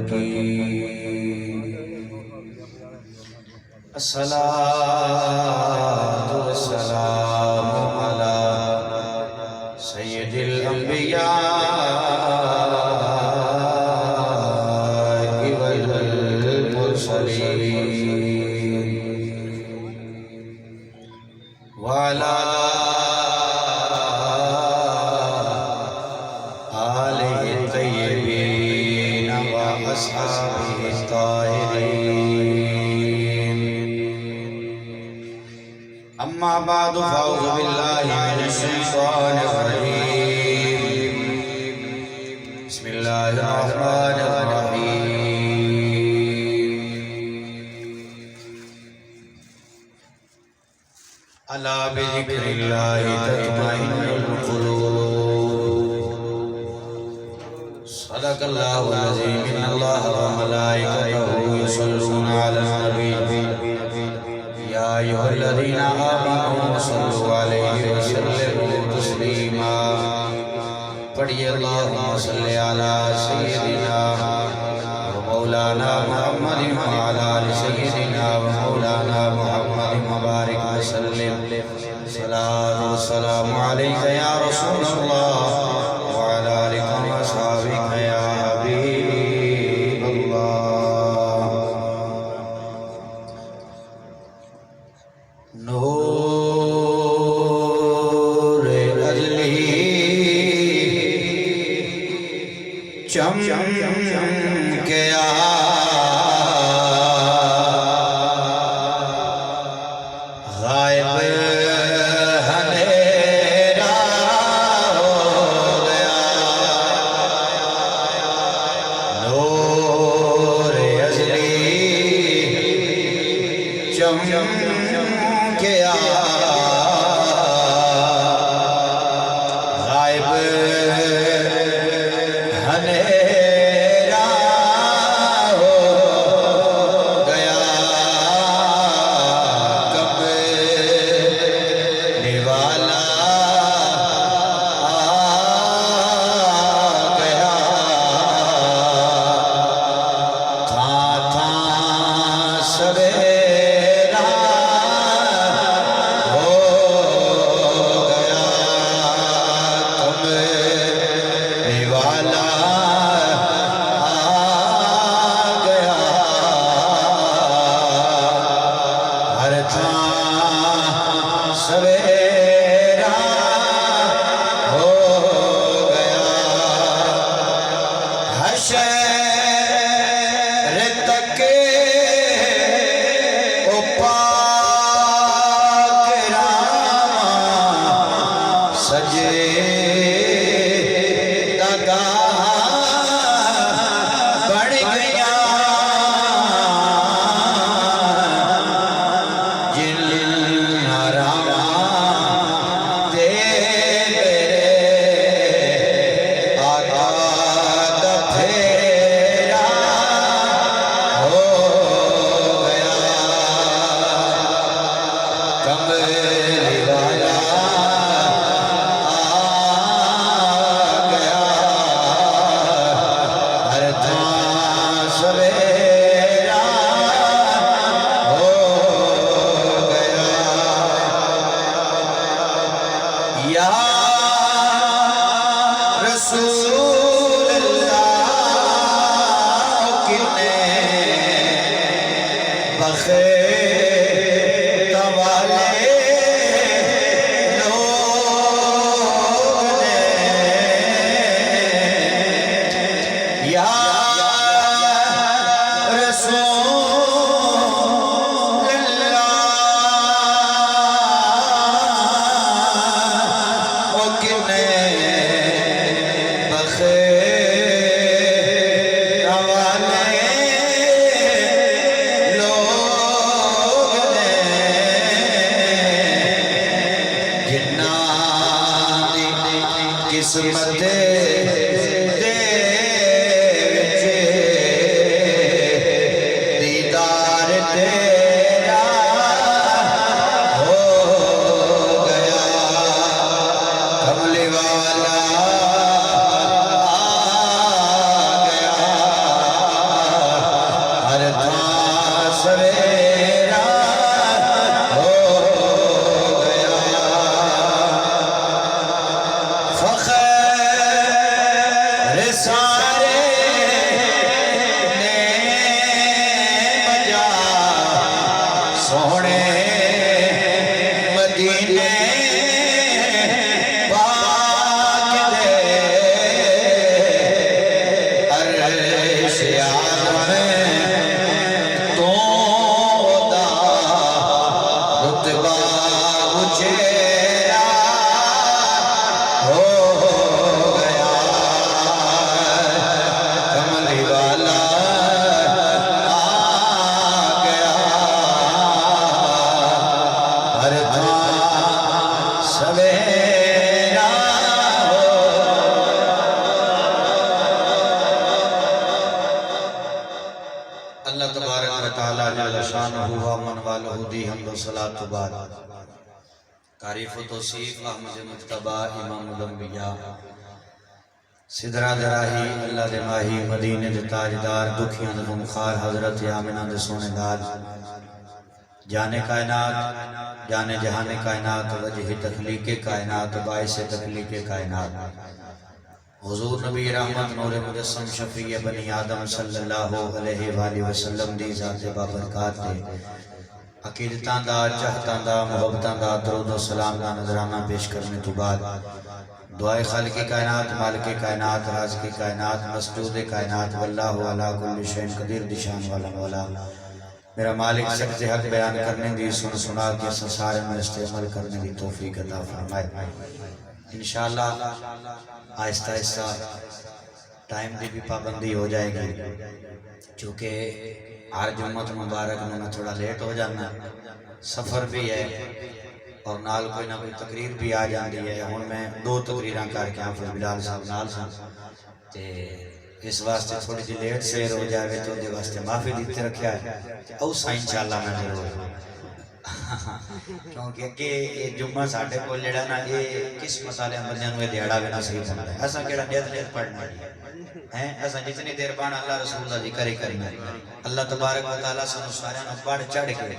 الحكيم الصلاة والسلام على سيد الأنبياء والمرسلين وعلى آله الطيبين وأصحابه الطاهرين أما بعد فأعوذ بالله من الشيطان الرجيم بسم الله الرحمن الرحيم ألا بذكر الله تطمئن القلوب صدق الله العظيم إن الله وملائكته يصلون على النبي يا أيها الذين آمنوا صلوا عليه وسلموا تسليما پڑھیے اللہم صلی علی سیدنا ومولانا محمد وعلى آل سیدنا ومولانا محمد مبارک وسلم صلاة والسلام علیک یا رسول اللہ وعلى آلک وصحابک یا حبیب اللہ نور اجلی چمکیا غائب اندھیرا ہو گیا نور ازلی چمکیا غائب اندھیرا ہو گیا کملی والا آ گیا تھا سویرا ہو گیا کملی والا آ گیا ہر تھاں سویرا ہو گیا حشر تک او پاک راما سجے بڑھ گیا جن راما دے میرے آقا دا پھیرا ہو گیا کملی والا آ گیا ہر تھاں سویرا ہو گیا یا رسول اللہ کتنے بخت والے لوگ نے یا رسول اللہ او کتنے بخت والے لوگ نے جنہ دی قسمت دے وچ دیدار تیرا ہو گیا کملی والا آ گیا اللہ تبارک و تعالی جل شانہ و من والہ دی حمد و صلاۃ و بعد تعریف و توصیف احمد مجتبی امام الانبیاء سدرہ دراہی اللہ دے ماہی مدینے دے تاجدار دکھیاں دے غمخوار حضرت آمنہ دے سونے دار جانے کائنات جانے جہان کائنات وجہ تخلیق کائنات باعث تخلیق کائنات حضور نبی رحمت نور مجسم شفیع بنی آدم صلی اللہ علیہ وآلہ وسلم دی ذات بابرکات دے عقیدتاں دا چاہتاں دا محبتاں دا درود و سلام دا نظرانہ پیش کرنے تو بعد دعائے خالق کائنات مالک کائنات رازق کائنات مسجود کائنات واللہ علا کل شین قدیر دشان والا مولا میرا مالک سکتے حق بیان کرنے دی سن سنا کے سارے میں استعمال کرنے دی توفیق عطا فرمائے انشاءاللہ آہستہ آہستہ ٹائم دی بھی پابندی ہو جائے گی چونکہ ہر جمعہ مبارک میں تھوڑا لیٹ ہو جانا سفر بھی ہے اور نال کوئی نہ کوئی تقریر بھی آ جاندی ہے ہن میں 2 تقریراں کر کے حافظ بلال صاحب نال سن تے اس واسطے تھوڑی جی لیٹ سیر ہو جائے تو دے واسطے معافی دیتے رکھیا ہے او سا انشاءاللہ میں ضرور کیونکہ کہ یہ جمعہ ساڑھے کو جڑا نا یہ کس مسالے بندیاں نوے دیڑا بھی نصیب ہوتا ہے ایسا کیڑا نیت پڑھنا ہے ایسا جتنی دیر پانا اللہ رسول اللہ ذکر ہی کرنا ہے اللہ تبارک و تعالیٰ سنو سارے نو پڑھ چڑھ کے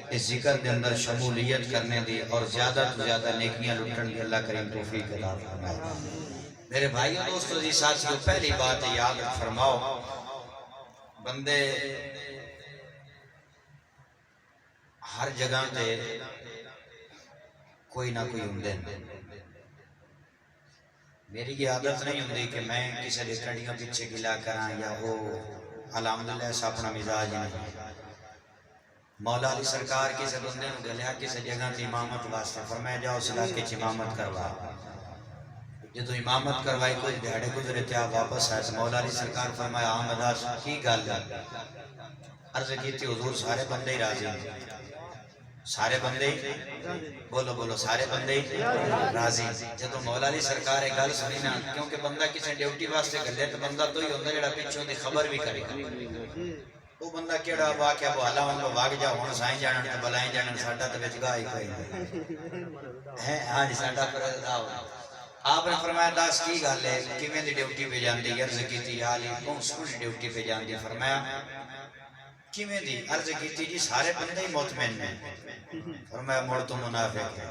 اس ذکر کے اندر شمولیت کرنے دی اور زیادہ تو زیادہ نیکیاں لٹن دی اللہ کریم توفیق عطا فرمائے میرے بھائیوں دوستو جی ساتھیوں پہلی بات یاد فرماؤ بندے ہر جگہ تے کوئی نہ کوئی ہوندے میری یہ عادت نہیں ہوندی کہ میں کسی دے کڑیاں پیچھے گلا کراں یا وہ الحمدللہ ایسا اپنا مزاج نہیں مولا علی سرکار کسی بندے نو گلیا کسی جگہ تے امامت واسطے فرمایا جاؤ اس علاقے چ امامت کروا جدو امامت کروائی کچھ دیہڑے گزرے تے آپ واپس آئے مولا علی سرکار فرمایا آمداز کی گل عرض کی تھی حضور سارے بندے ہی راضی سارے بندے بولو بولو سارے بندے راضی جدو مولا علی سرکار ایک گل سنی نا کیونکہ بندہ کسی ڈیوٹی واسطے گلے تو بندہ تو ہی ہوندہ جڑا پیچھوں دی خبر بھی کرے وہ بندہ کیڑا واقعہ وہ حالا ہوں واگ جا ہون سائیں جانن تے بلائیں جانن ساڈا تے وچ گاہ ہی کوئی ہے ہاں جی ساڈا پر آؤ آپ نے فرمایا داس کی گل ہے کیویں دی ڈیوٹی پہ جاندی عرض کیتی یا علی بہت سونی ڈیوٹی پہ جاندی فرمایا کیویں دی عرض کیتی جی سارے بندے ہی مطمئن ہیں فرمایا مڑ تو منافق ہے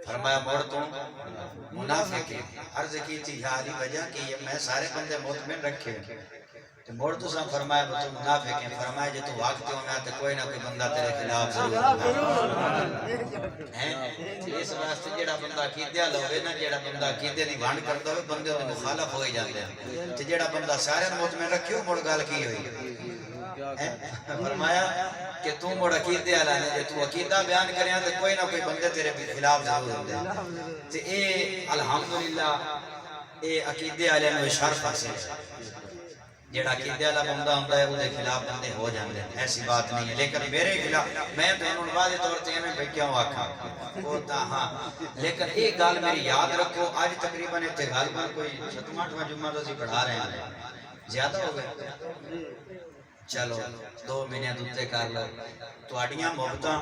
فرمایا مڑ تو منافق ہے عرض کیتی یا علی وجہ کہ یہ میں سارے بندے مطمئن رکھے تو مڑ تو سا فرمایا تو منافق ہیں فرمایا جے تو وقت ہونا تو کوئی نہ کوئی بندہ تیرے خلاف ضرور ہے اس واسطے جیڑا بندہ عقیدہ لوے نا جیڑا بندہ عقیدے دی وانڈ کرتا ہوئے بندے دے مخالف ہوئے جاندے ہیں تے جیڑا بندہ سارے مطمئن رکھیو مڑ گل کی ہوئی فرمایا کہ تو مڑ عقیدے والا نے جے تو عقیدہ بیان کریاں تے کوئی نہ کوئی بندے تیرے خلاف ضرور ہوندے ہیں تے اے الحمدللہ اے عقیدے والے نو شرف حاصل ہے جیڑا عقیدے والا بندہ ہوندا ہے اودے خلاف بندے ہو جاندے ہیں ایسی بات نہیں ہے لیکن میرے خلاف میں تو انہوں واضح طور تے میں بھئی کیوں آکھاں وہ تا ہاں لیکن ایک گل میری یاد رکھو آج تقریباً تے غالباً کوئی 7واں جمعہ تو اسی پڑھا رہے ہیں زیادہ ہو گئے چلو 2 مہینے دوتے کر لو تواڈیاں محبتاں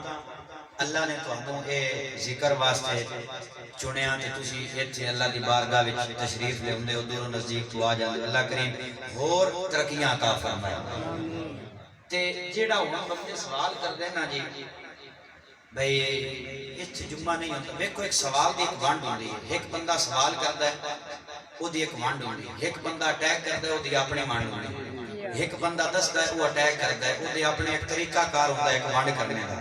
اللہ نے تہانوں اے ذکر واسطے چنیا تے تسی ایتھے اللہ دی بارگاہ وچ تشریف لے ہوندے ہو دور نزدیک تو آ جاندے اللہ کریم ہور ترقیاں عطا فرمائے تے جیڑا ہن بندے سوال کردے نا جی بھئی ایتھے جمعہ نہیں ہوندا ویکھو ایک سوال دی ایک وانڈ ہوندی ہے ایک بندہ سوال کردا ہے او دی ایک وانڈ ہوندی ہے ایک بندہ اٹیک کردا ہے او دی اپنی وانڈ ہوندی ہے ایک بندہ دسدا ہے او اٹیک کردا ہے او دی اپنے ایک طریقہ کار ہوندا ہے ایک وانڈ کرنے دا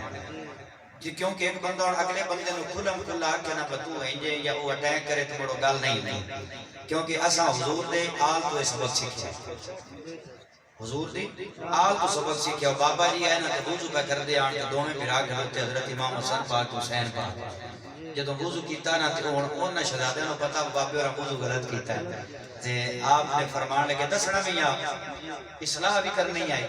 کیونکہ ایک بندہ اور اگلے بندے نو کھلم کھلا کے نہ بتو ہنجے یا وہ اٹیک کرے تو بڑو گل نہیں ہوتی کیونکہ اساں حضور دے آل تو سبق سیکھیا حضور دی آل تو سبق سیکھیا بابا جی ہے نا تے وضو پہ کر دے آن تے دوویں بھرا کھڑوتے حضرت امام حسن پاک حسین پاک جدوں وضو کیتا نا تے اون شہزادے نو پتہ بابے اور وضو غلط کیتا ہے تے آپ نے فرمان لگے دسنا میاں اصلاح بھی کرنی آئی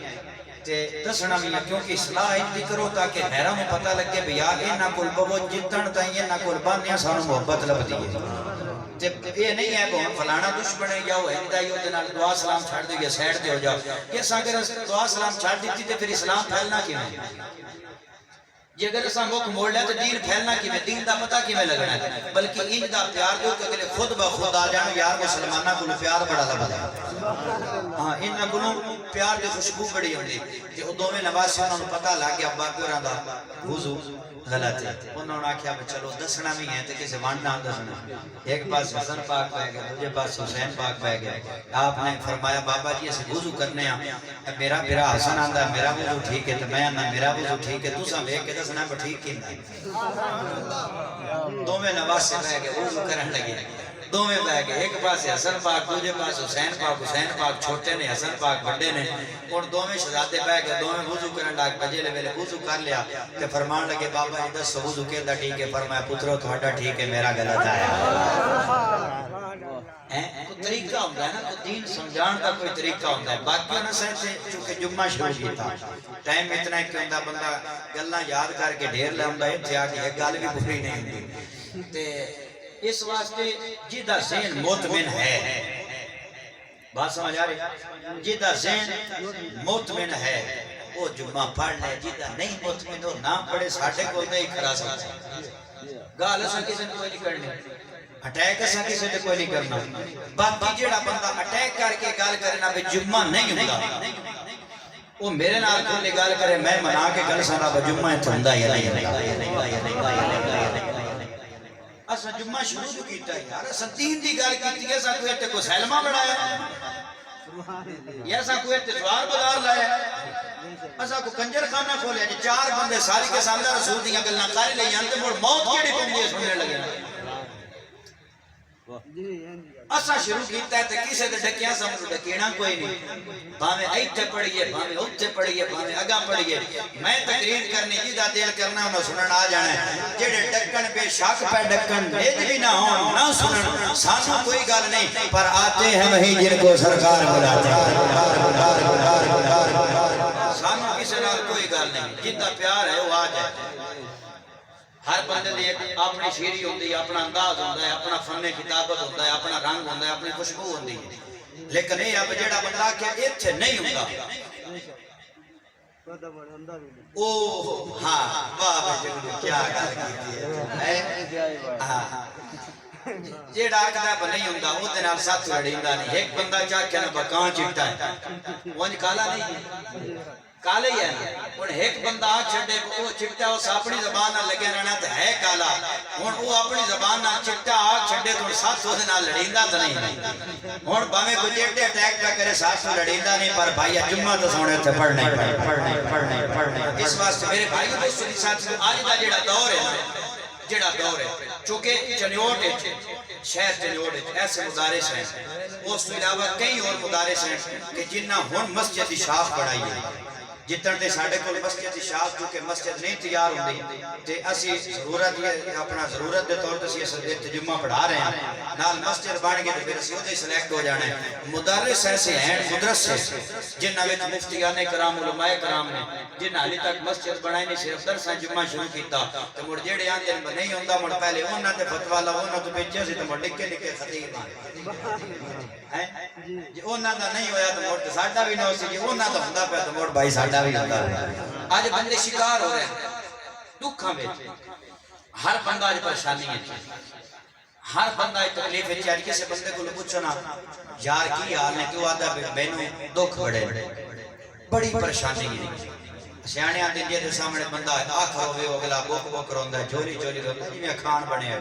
دسنا بھی کیونکہ اصلاح اتنی کرو تاکہ غیرہ میں پتہ لگے بھی یار انہاں کول بہو جتن تائیں انہاں کول بانیاں سانو محبت لب دیئے یہ نہیں ہے کہ فلانا دشمن ہے یا وہ ہندائی ہوتے نال دعا سلام چھاڑ دے گیا سیڈ دے ہو جاؤ. یہ سا اگر دعا سلام چھاڑ دیتی تو پھر اسلام پھیلنا کی نہیں. یہ اگر اسا مکھ موڑ لیا تو دین پھیلنا کی میں دین دا پتہ کی میں لگنا ہے. بلکہ ان دا پیار جو کہ اگلے خود بخود آ جانا یار مسلمانہ کو پیار بڑا لبا ہے. ہاں ان کو پیار دی خوشبو بڑی ہوندی کہ او دوویں نواسی انہاں نوں پتہ لگ گیا باقی ہوراں دا وضو غلط ہے. انہوں نے آکھیا چلو دسنا بھی ہے تے کسے وانڈ نہ دسنا. ایک پاس حسن پاک پہ گیا دوسرے پاس حسین پاک پہ گیا. آپ نے فرمایا بابا جی اسے وضو کرنے ہیں میرا حسن آندا میرا وضو ٹھیک ہے تے میں آنا میرا وضو ٹھیک ہے تساں ویکھ کے دسنا ہے ٹھیک کی نہیں. دوویں نواز پہ گئے وضو کرن لگے دوویں بہ گئے ایک پاس حسن پاک دوسرے پاس حسین پاک چھوٹے نے حسن پاک بڑے نے. اور دوویں شہزادے بہ گئے دوویں وضو کرن لگ پجے ویلے وضو کر لیا تے فرمان لگے بابا جی دسو وضو کیدا ٹھیک ہے. فرمایا پترو تہاڈا ٹھیک ہے میرا غلط ہے. کوئی طریقہ ہوتا ہے نا کوئی دین سمجھان کا کوئی طریقہ ہوتا ہے. باقی انہاں سے چونکہ جمعہ شروع کیتا ٹائم اتنا ہے کہ ہوندا بندہ گلاں یاد کر کے ڈھیر لے ہوندا ایتھے آ کے ایک گل بھی پوری نہیں ہوندی. تے اس واسطے جدا ذہن مطمئن ہے بات سمجھ آ رہی جدا ذہن مطمئن ہے وہ جمعہ پڑھ لے. جدا نہیں مطمئن ہو نہ پڑھے ساڈے کول تے ہی کھڑا سکتا گل اساں کسے نے کوئی نہیں کرنی. اٹیک اساں کسے تے کوئی نہیں کرنا. باقی جڑا بندہ اٹیک کر کے گل کرے نا بھی جمعہ نہیں ہوندا وہ میرے نال کھلے گل کرے میں منا کے گل سنا جمعہ ہوندا یا نہیں ہوندا. اسا جمعہ شروع کیتا ہے یار اسا دین دی گل کیتی ہے. اسا کوئی تے کو سلمہ بنایا یا اسا کوئی تے سوار بازار لایا اسا کو کنجر خانہ کھولیا جی چار بندے ساری کے سامنے رسول دیاں گلاں کر لئی تے مڑ موت کیڑی پوندی ہے سننے لگے. اسا شروع کیتا ہے تے کسے تے ڈکیاں سمجھ ڈکینا کوئی نہیں. بھاویں ایتھے پڑھیے بھاویں اوتھے پڑھیے بھاویں اگاں پڑھیے میں تقریر کرنی جدا دل کرنا انہاں سنن آ جانا ہے. جڑے ڈکن بے شک پہ ڈکن نج بھی نہ ہون نہ سنن سانوں کوئی گل نہیں پر آتے ہیں وہی جن کو سرکار بلاتے ہیں. سانوں کسے نال کوئی گل نہیں. جدا پیار ہے وہ آ جائے. ہر بندے دی ایک اپنی شیری ہوندی ہے اپنا انداز ہوندا ہے اپنا فن کتابت ہوندا ہے اپنا رنگ ہوندا ہے اپنی خوشبو ہوندی ہے. لیکن یہ اب جڑا بندہ کہ ایتھے نہیں ہوندا او ہاں واہ کیا گل کیتی ہے. ہاں جیڑا آکھدا ہے نہیں ہوندا او تے نال ساتھ لڑیندا نہیں. ایک بندہ چاکھیا نا بکاں چٹا ہے ونج کالا نہیں کالے ہی ہے. اور ایک بندہ آ چھڑے وہ چٹا اس اپنی زبان نہ لگے رہنا تے ہے کالا. اور وہ اپنی زبان نہ چٹا آ چھڑے تو ساتھ اس نال لڑیندا تے نہیں. اور باویں کوئی جیڑے اٹیک پہ کرے ساتھ لڑیندا نہیں پر بھائی جمعہ تو سونے تے پڑھنے. اس واسطے میرے بھائی دوستو ساتھ آج دا جڑا دور ہے چونکہ چنیوٹ شہر چنیوٹ ایسے مدارس ہیں اس کے علاوہ کئی اور مدارس ہیں کہ جنہ ہن مسجد دی شاخ بڑھائی ہے. جتن دے ساڑھے کو مسجد شاخ چونکہ مسجد نہیں تیار ہوندی تے اسی ضرورت اپنا ضرورت دے طور تے اسی جمعہ پڑھا رہے ہیں نال مسجد بن گئے تے پھر اسی ادھے سلیکٹ ہو جانا ہے. مدرس ایسے ہیں مدرسے جنہاں وچ مفتیان کرام علماء کرام نے جنہاں حالی تک مسجد بنائی نہیں صرف درساں جمعہ شروع کیتا تے مڑ جیڑے آندے نہیں ہوندا مڑ پہلے انہاں تے فتوا لا انہاں تو بیچے سی تے مڑ نکے نکے خطیب ہیں جی انہاں دا نہیں ہویا تے مڑ تے ساڈا بھی نہ سی جی انہاں دا ہوندا پیا تے مڑ بھائی ساڈا بھی ہوندا ہے. آج بندے شکار ہو رہے ہیں دکھاں وچ. ہر بندہ اج پریشانی ہے ہر بندہ تکلیف وچ. اج کسے بندے کو پوچھنا یار کی حال ہے کیوں آدا مینوں دکھ بڑے بڑی پریشانی ہے. سیانے آندے جے دے سامنے بندہ آکھ ہوے اگلا بوک بوک روندا ہے چوری چوری روندا جویں کھان بنے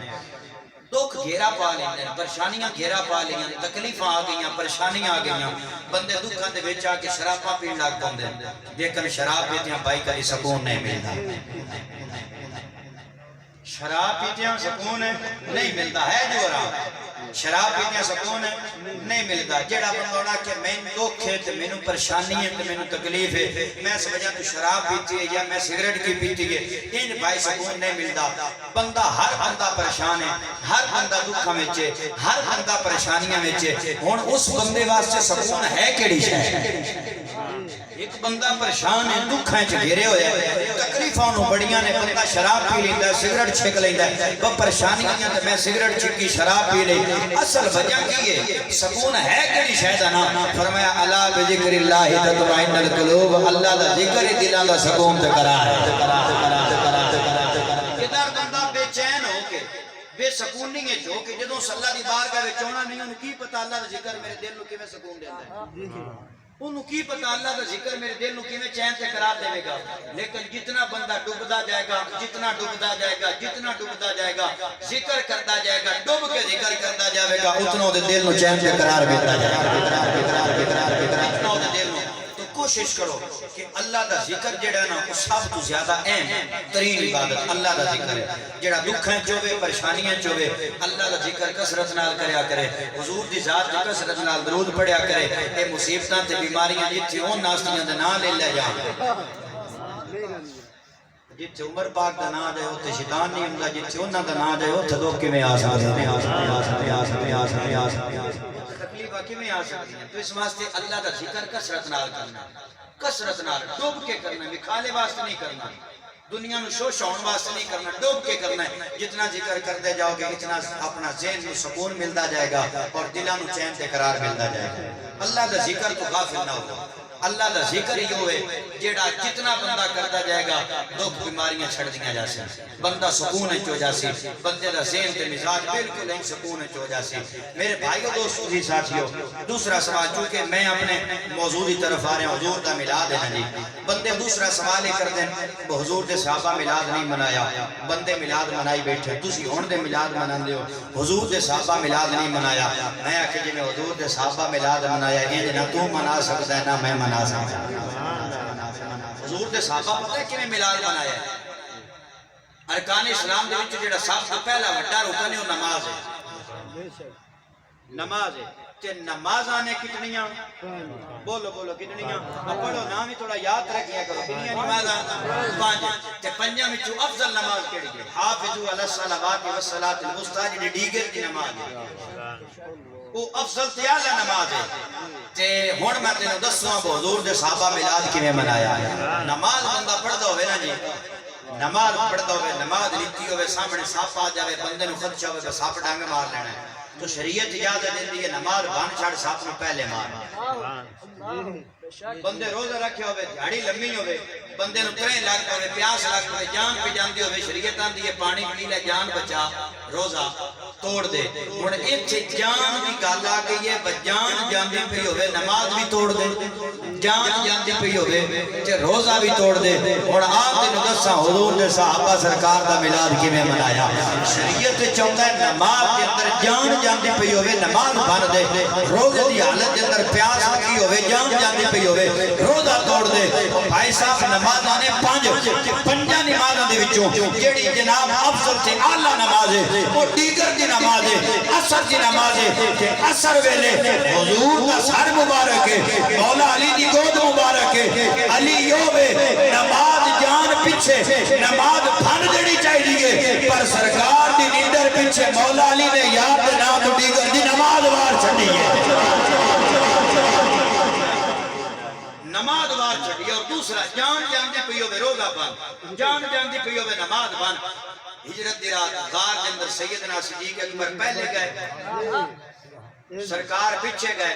دکھ گھیرا پا لیندے پریشانیاں گھیرا پا لیاں تکلیفاں آ گئیاں پریشانیاں آ گئیاں. بندے دکھاں دے وچ آ کے شراباں پین لگ پوندے لیکن شراب پیتیاں بھائی کبھی سکون نہیں ملدا. شراب پیتیاں سکون نہیں ملتا ہے جو آرام. شراب پیتیاں سکون نہیں ملتا. جڑا بندہ کہ میں دکھ ہے تے مینوں پریشانی ہے تے مینوں تکلیف ہے میں سمجھا تو شراب پیتی ہے یا میں سگریٹ کی پیتی ہے ان بھائی سکون نہیں ملتا. بندہ ہر بندہ پریشان ہے ہر بندہ دکھاں وچ ہے ہر بندہ پریشانیاں وچ ہے. ہن اس بندے واسطے سکون ہے کیڑی شے؟ ایک بندہ پریشان ہے دکھاں چ گھیرے ہویا ہے تکلیفاں نو بڑیاں نے بندہ شراب پی لیندا ہے سگریٹ چھک لیندا ہے وہ پریشانیاں تے میں سگریٹ چھکی شراب پی لئی اصل وجہ کی ہے سکون ہے کیڑی شے دا نا فرمایا الا بذکر اللہ تطمئن القلوب اللہ دا ذکر ہی دلاں دا سکون تے قرار ہے کدھر بندہ بے چین ہو کے بے سکون نہیں ہے جو کہ جدوں اللہ دی بارگاہ وچ آنا نہیں انہوں کی پتہ اللہ دا ذکر میرے دل نو کیویں سکون دیندا ہے انہوں کی پتہ اللہ دا ذکر میرے دل نو کیویں چین تے قرار دے گا لیکن جتنا بندہ ڈوبدا جائے گا جتنا ڈوبدا جائے گا جتنا ڈوبدا جائے گا ذکر کرتا جائے گا ڈوب کے ذکر کرتا جائے گا اتنا دے دل نو چین تے قرار ملتا جائے گا اتنا دے دل نو تو کوشش کرو کہ اللہ دا ذکر جڑا نا وہ سب تو زیادہ اہم ترین عبادت اللہ دا ذکر ہے جڑا دکھاں چوے پریشانیاں چوے اللہ دا ذکر کثرت نال کریا کرے حضور دی ذات دی کثرت نال درود پڑھیا کرے اے مصیبتاں تے بیماریاں جتھے ہون ناستیاں دے نام لے لے جا جتھے عمر پاک دا نام دے اوتھے شیطان نہیں ہوندا جتھے انہاں دا نام دے اوتھے لوگ کیویں آ سکدے تکلیفاں کیویں آ سکدی ہیں تو اس واسطے اللہ دا ذکر کثرت نال کرنا کثرت نال ڈوب کے کرنا وکھالے واسطے نہیں کرنا دنیا نو شو شون واسطے نہیں کرنا ڈوب کے کرنا ہے جتنا ذکر کرتے جاؤ گے اتنا اپنا ذہن نو سکون ملتا جائے گا اور دلاں نو چین تے قرار ملتا جائے گا اللہ دا ذکر تو غافل نہ ہو اللہ دا ذکر ہی ہوئے جیڑا جتنا بندہ کرتا جائے گا دکھ بیماریاں چھڑ دیا جا سی بندہ سکون ہو جا سی بندے دا ذہن تے مزاج بالکل ہی سکون ہو جا سی میرے بھائیو دوستو جی ساتھیو دوسرا سوال چونکہ میں اپنے موضوع کی طرف آ رہے ہیں حضور دا میلاد ہے جی بندے دوسرا سوال ہی کر دیں حضور دے صحابہ میلاد نہیں منایا بندے میلاد منائی بیٹھے تسی ہون دے میلاد مناندے ہو حضور دے صحابہ میلاد نہیں منایا میں آکھے جی میں حضور دے صحابہ میلاد منایا یہ نہ تو منا سکتا ہے نہ میں منا سکتا حضور دے صحابہ پتہ ہے کیویں میلاد منایا ہے ارکان اسلام دے وچ جڑا سب تو پہلا وڈا رکن ہے وہ نماز ہے نماز ہے تے نماز آنے کتنیاں بولو بولو کتنیاں اب پڑھو نام ہی تھوڑا یاد رکھیا کرو کتنیاں نماز پانچ تے پنجاں وچوں افضل نماز کیڑی ہے حافظوا علی الصلوات والصلاۃ الوسطی جڑی ڈیگر دی نماز ہے وہ افضل تے اعلی نماز ہے تے ہن میں تینوں دسواں حضور دے صحابہ میلاد کیویں منایا نماز بندہ پڑھدا ہوے نا جی نماز پڑھدا ہوے نماز لیتی ہوے سامنے سپ آ جاوے بندے نوں خدشہ ہوے تے سپ ڈنگ مار لینا ہے تو شریعت اجازت دیندی ہے نماز بن چھڑ سپ نوں پہلے مار بندے روزہ رکھے ہوے دیہاڑی لمبی ہوے بندے نوں ترے لگ پے پیاس لگ پے جان پی جاندی ہوے شریعت آندی ہے پانی پی لے جان بچا روزہ توڑ دے ہن ایتھے جان دی گل آ گئی ہے جان جاندی پئی ہوے نماز بھی توڑ دے جان جاندی پئی ہوے تے روزہ بھی توڑ دے ہن آپ تینوں دساں حضور دے صحابہ سرکار دا میلاد کیویں منایا شریعت چاہندا ہے نماز دے اندر جان جاندی پئی ہوے نماز بن دے روزے دی حالت دے اندر پیاس لگی ہوے جان جاندی پئی ہوے روزہ توڑ دے بھائی صاحب نمازاں نے پنجاں نمازاں دے وچوں جیڑی جناب افضل تے اعلی نماز ہے وہ دیگر دی نماز ہے عصر دی نماز ہے کہ عصر ویلے حضور دا سر مبارک ہے مولا علی دی گود مبارک ہے علی یوبے نماز جان پیچھے نماز بھن جڑی چاہیے پر سرکار دی نیندر پیچھے مولا علی نے یاد دے نام تو دیگر دی نماز وار چھڈی ہے نماز وار چھڈی اور دوسرا جان جاندی پئی ہوے روزہ بن جان جاندی پئی ہوے نماز بن ہجرت دی رات غار دے اندر سیدنا صدیق اکبر پہلے گئے سرکار پیچھے گئے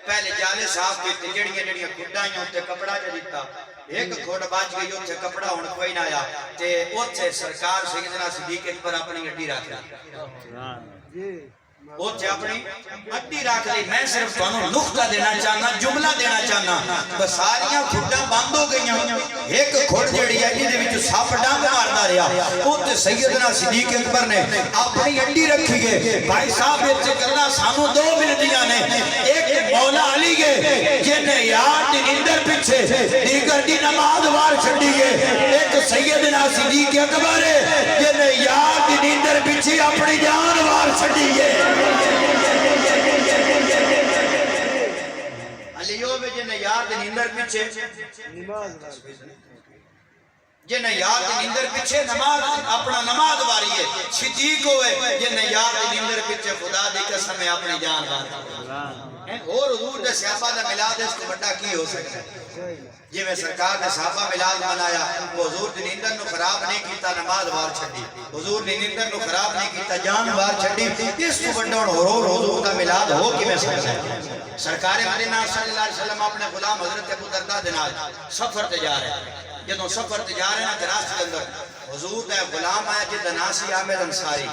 پہلے جالے صاف کیتے جڑیاں جڑیاں کھڈائیاں تے کپڑا چ دتا ایک کھوڑ بچ گئی اوتھے کپڑا ہن کوئی نہ آیا تے اوتھے سرکار سیدنا صدیق اکبر اپنی ہڈی رکھ لی اوتھے اپنی ہڈی رکھ لی میں صرف تانوں نقطہ دینا چاہنا جملہ دینا چاہنا بس ساریاں کھڈاں بند ہو گئیاں ایک کھوڑ جڑی ہے جدے وچ سپ ڈنگ ماردا رہیا اوتھے سیدنا صدیق اکبر نے اپنی ہڈی رکھی گئے بھائی صاحب ایتھے گلاں سانوں دو ملدیاں نے ایک مولا علی گئے جن یار دی نیندر پیچھے دیگر دی نماز وار چھڈی گئے ایک سیدنا صدیق اکبر جن یار دی نیندر پیچھے اپنی جان وار چھڈی گئے علیوبے جن یار دی نیندر پیچھے جن یار دی نیندر پیچھے نماز اپنا نماز واری ہے صدیق ہوئے جن یار دی نیندر پیچھے خدا دی قسم ہے اپنی جان وار اور حضور دے صحابہ دا میلاد اس کو بڑا کی ہو سکتا ہے؟ جی میں سرکار نے صحابہ میلاد منایا، وہ حضور دی نیندر نو خراب نہیں کیتا، نماز وار چھڑی، حضور دی نیندر نو خراب نہیں کیتا، جان وار چھڑی، اس کو بڑا اور حضور دا میلاد ہو کی میں سکتا ہے؟ سرکار مدینہ صلی اللہ علیہ وسلم اپنے غلام حضرت ابو درداء دنال سفر تے جا رہے ہیں، جدوں سفر تے جا رہے ہیں دراست کے اندر حضور دا غلام آیا جدہ ناسی عامر انصاری،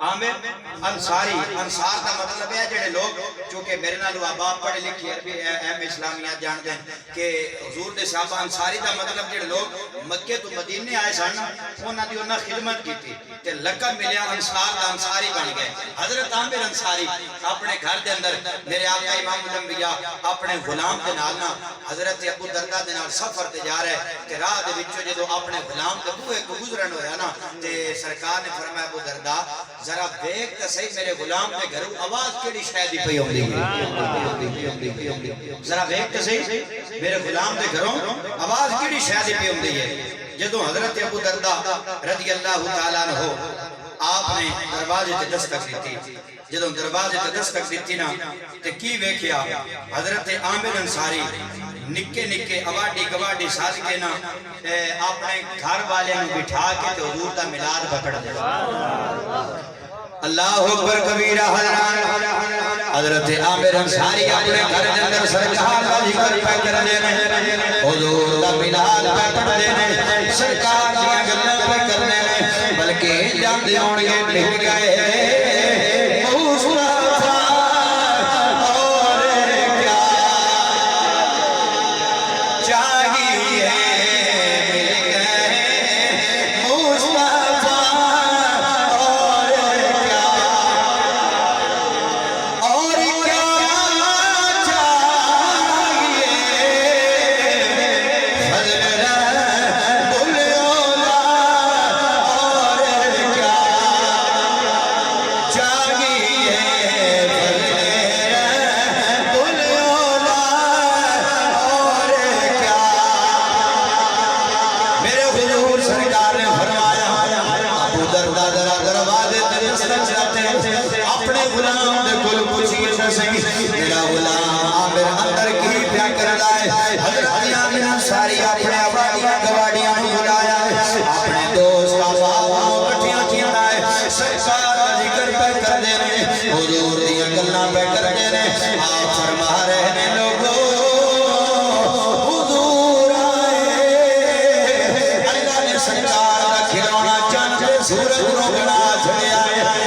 عامر انصاری، انصار دا مطلب ہے جڑے لوگ چونکہ میرے نالو آباب پڑھے لکھے عربی اہم اسلامیات جان دیں کہ حضور دے صحابہ انصاری دا مطلب جڑے لوگ مکہ تو مدینے آئے سن انہاں دی انہاں خدمت کی تھی تے لقب ملیا انصار دا انصاری بن گئے۔ حضرت عامر انصاری اپنے گھر دے اندر میرے آقا امام الانبیاء اپنے غلام دے نالنا حضرت ابو درداء دے نال سفر تے جا رہے تے راہ دے وچوں جدوں اپنے غلام دے بوئے کو گزرن ہویا نا تے سرکار نے فرمایا ابو درداء ذرا دیکھ تے صحیح میرے غلام دے گھروں آواز کیڑی شے دی پئی ہوندی ہے، ذرا دیکھ تے صحیح میرے غلام دے گھروں آواز کیڑی شے دی پئی ہوندی ہے۔ جدوں حضرت ابو درداء رضی اللہ تعالیٰ عنہ آپ نے دروازے تے دستک دیتی، جدوں دروازے تے دستک دیتی نا تے کی ویکھیا حضرت عامر انصاری نکے نکے اواڈی گواڈی ساز کے نا اپنے گھر والے نو بٹھا کے تے حضور دا میلاد پکڑ دے۔ اللہ اکبر کبیرہ حضرت عامر انصاری اپنے گھر دے اندر سرکار دا ذکر پہ کر دے نے، حضور دا میلاد پکڑ دے نے، سرکار دی گلاں پہ کر دے نے، بلکہ جاندے ہون گے ٹک گئے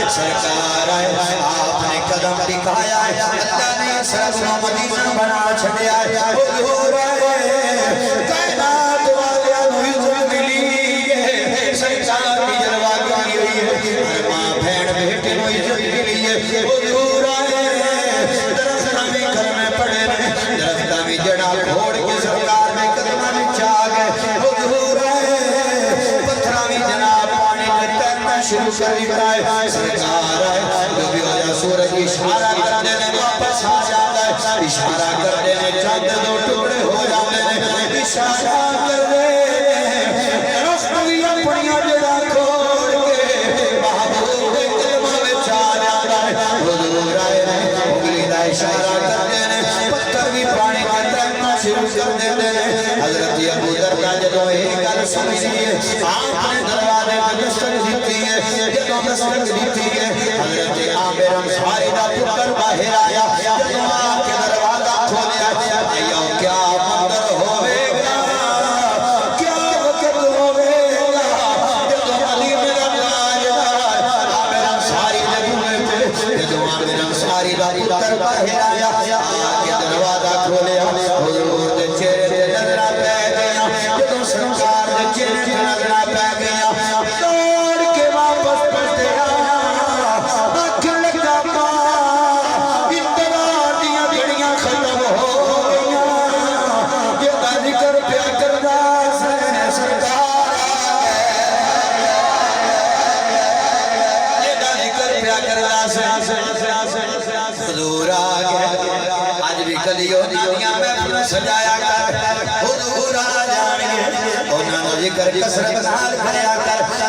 سرکار آئے آپ نے قدم دکھایا ہے، اللہ نے سر و مدینہ بنا چھڑیا ہے، حضور آئے کائنات والیا نویزت ملی ہے، سرکار کی جلوہ کی ہوئی ہے، ہر ماں بھین بیٹے نویزت ملی ہے، حضور آئے درختہ میں کلمے پڑے رہے، درختہ میں جڑا گھوڑ کے سرکار میں قدمہ میں چاہ گئے، حضور آئے پتھرہ میں جناب پانی کے تیرنا شروع کر دیتا ہے، سرکار آئے نبی ہویا سورج اشارہ کر دینے واپس آ جاتا ہے، اشارہ کر دینے چاند دو ٹکڑے ہو جاتے ہیں، اشارہ کر دینے رسطوی اپنیاں جڑا کھوڑ کے محبوب کلمہ میں چاہ جاتا ہے، حضور آئے اگلی دا اشارہ کر دینے پتھر بھی پانی کا تیرنا شروع کر دیتے ہیں۔ حضرت ابو درداء جدو ایک گل سنی ہے آپ نے دروازے پر دستک دیتی ہے، جدو دستک دیتی ہے حضرت عامر انصاری دا پتر باہر آیا، جدو آپ کے دروازہ کھولیا ایو کیا منظر ہوئے گا، کیا وقت ہوئے گا، جدو مدینے دا تاجدار عامر انصاری دے بوئے پہ، جدو عامر انصاری دا پتر باہر آیا کے دروازہ کھولیا، حضور دے چہرے دے نظرہ پہ گیا، جدو سرکار دے چہرے دے نظرہ پہ گیا، توڑ کے واپس پڑھتے آیا، آنکھ لگا پا انتظار دیا جڑی نال سجایا کر حضور آ جان گے انہاں دا ذکر کثرت نال کریا کر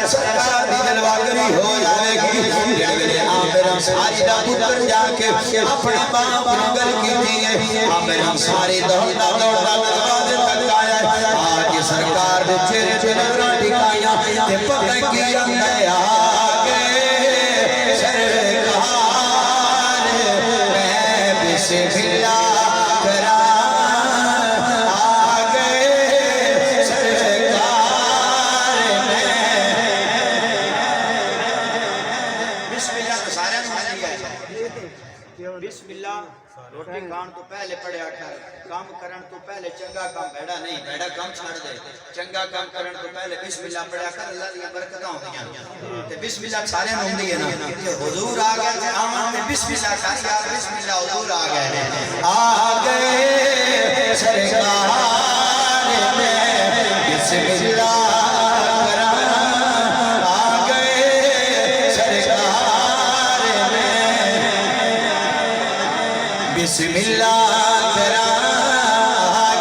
سرکار دی جلوہ گری ہو جاوے گی جڑے عامر انصاری دا پتر جا کے اپنے باپ نوں گل کیتی ہے عامر انصاری دوڑدا دوڑدا دروازے تک آیا آج سرکار دے چہرے تے نظراں ٹکائیاں تے پتہ کی آندا ہے آگے سرکار میں بسم اللہ بسم اللہ روٹی کھان تو پہلے پڑھیا کر کام کرن تو پہلے چنگا کام بیڑا نہیں بیڑا کام چھڑ دے چنگا کام کرن تو پہلے بسم اللہ پڑھیا کر اللہ دی برکتاں ہوندیاں تے بسم اللہ سارے نوں ہوندی ہے نا کہ حضور آ گئے تے آمن تے بسم اللہ کر یار بسم اللہ حضور آ گئے آ گئے سرکار میں بسم اللہ بسم اللہ کرا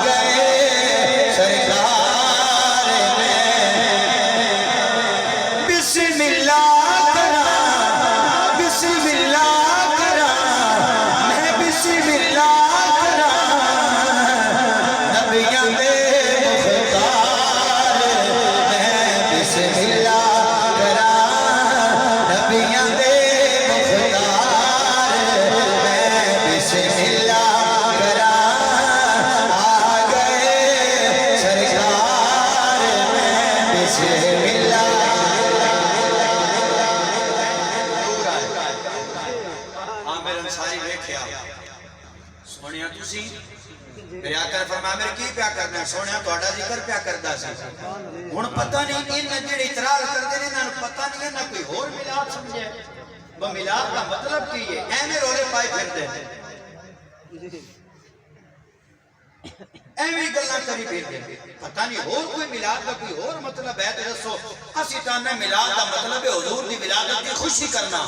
گئے سرکار میں بسم اللہ کرا بسم اللہ کرا میں بسم اللہ کرا نبیاں دے مختار میں بسم اللہ کرا نبیاں دے بسم اللہ کرا آ گئے سرکار میں بسم اللہ عامر انصاری ویکھیا سونیا تسی میرے آقا فرمایا میرے کی پیا کرنا سونیا تہاڈا ذکر پیا کردا سی ہن پتہ نہیں ان جڑے اعتراض کردے نے انہاں نوں پتہ نہیں نہ کوئی ہور میلاد سمجھے وہ میلاد کا مطلب کی ہے ایویں رولے پائے پھردے ایویں گلاں کری پھردے پتہ نہیں اور کوئی میلاد کا کوئی اور مطلب ہے تے دسو اسی تانے میلاد کا مطلب ہے حضور دی ولادت کی خوشی کرنا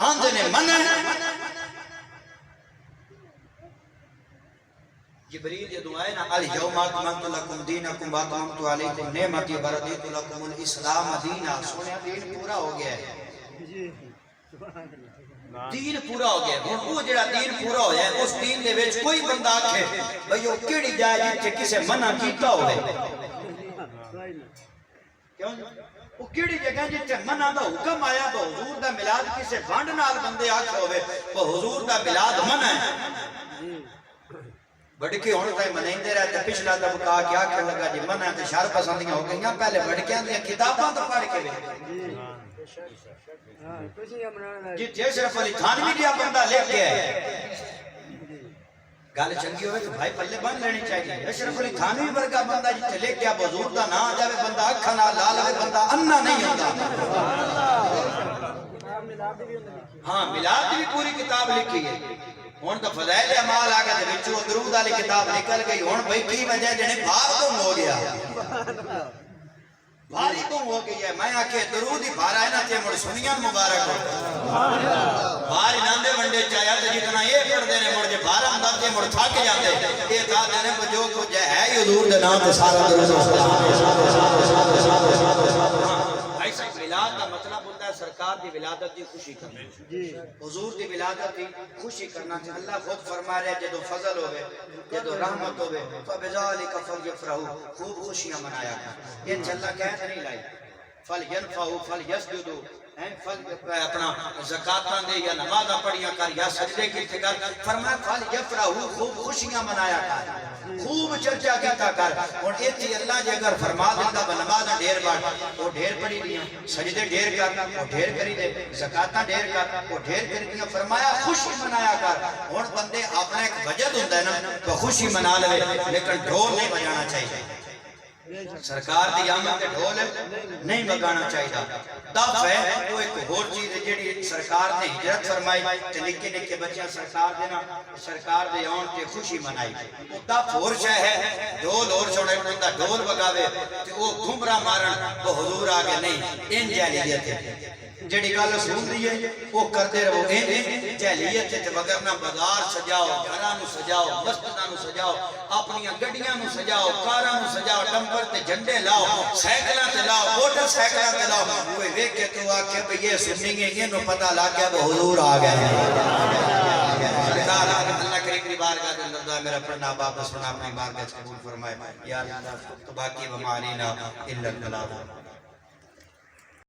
آندے نے منع جبریل جدوں آئے نا الیوم اکملت لکم دینکم واتممت علیکم نعمتی ورضیت لکم الاسلام دینا سونیا دین پورا ہو گیا ہے دین پورا ہو گیا ہن وہ جڑا دین پورا ہو جائے اس دین دے وچ کوئی بندہ آکھے بھئی او کیڑی جائے جتھے کسے منع کیتا ہوئے کیوں وہ کیڑی جگہ جتھے منع دا حکم آیا تو حضور دا میلاد کسے بانڈ نال بندے آکھے ہوئے وہ حضور دا میلاد منع ہے بڑکی ہونے تائیں منائندے رہتے پچھلا طبقہ کیا کہ لگا جی منع تے شر پسندیاں ہو گئیاں پہلے بڑکیاں دیا کتاباں تو پڑھ کے جی اشرف علی تھانوی دیا بندہ لے کے آئے گل چنگی ہوئے تو بھائی پلے بن لینی چاہیے اشرف علی تھانوی ورگا بندہ جتے لے کے حضور دا نہ آ جاوے بندہ اکھا نہ لال ہوئے بندہ انا نہیں ہوتا ہاں میلاد بھی پوری کتاب لکھی ہے ہون تو فضائل اعمال آ گئے وچوں درود والی کتاب نکل گئی ہون بھئی کی وجہ جنے بھار کم ہو گیا بھاری کم ہو گئی ہے میں آکے درود ہی بھارا ہے نا تے مڑ سنیاں مبارک ہو بھاری ناندے ونڈے چاہیا تے جتنا یہ پڑھ دینے مڑ جے بھارا اندر تے مڑ تھاک جاندے یہ تھا دینے کو جو کچھ ہے حضور دے نام تے سارا درود میلاد کا مطلب ہوتا ہے سرکار دی ولادت دی خوشی کرنا حضور دی ولادت دی خوشی کرنا اللہ خود فرما رہے جدو فضل ہوئے جدو رحمت ہوئے فَبِذَالِكَ فَلْيَفْرَحُوا خوب خوشیاں منایا یہ اللہ کہتے نہیں لائی فَلْيَنْفَعُوا فَلْيَسْجُدُوا اپنا زکاتاں دے یا نمازاں پڑھیاں کر یا سجدے کی کر فرمایا فَلْيَفْرَحُوا خوب خوشیاں منایا کر خوب چرچا کیتا کر اور ایتھی اللہ جے اگر فرما دیتا نمازاں ڈھیر بار وہ ڈھیر پڑھی دیا سجدے ڈھیر کر وہ ڈھیر کری دے زکاتاں ڈھیر کر وہ ڈھیر کری دیا فرمایا خوشی منایا کر اور بندے اپنا ایک وجد ہوتا ہے نا تو خوشی منا لے لیکن ڈھول نہیں بجانا چاہیے سرکار دی آمد کے ڈھول نہیں بگانا چاہیے دف ہے وہ ایک اور چیز ہے جڑی سرکار نے ہجرت فرمائی تے نکے نکے بچیاں سرکار دینا سرکار دے آن تے خوشی منائی وہ دف اور شے ہے ڈھول اور چھوڑے بندہ ڈھول بگاوے تے وہ گھمرا مارن وہ حضور آگے نہیں ان جاہلیت ہے جڑی گل سنتی ہے وہ کرتے رہو جہلیت تے وگرنہ بازار سجاؤ گھراں نو سجاؤ مسجداں نو سجاؤ اپنی گڈیاں نو سجاؤ کاراں نو سجاؤ ڈمپر تے جھنڈے لاؤ سائیکلاں تے لاؤ موٹر سائیکلاں تے لاؤ کوئی ویکھ کے تو آکھے بھئی یہ سنی ہے انہوں پتہ لگ گیا وہ حضور آ گئے ہیں اللہ کریم کی بارگاہ کے اندر دعا میرا پڑھنا باپ سنا اپنی بارگاہ قبول فرمائے یا اللہ تو باقی بمانینا الا البلاغ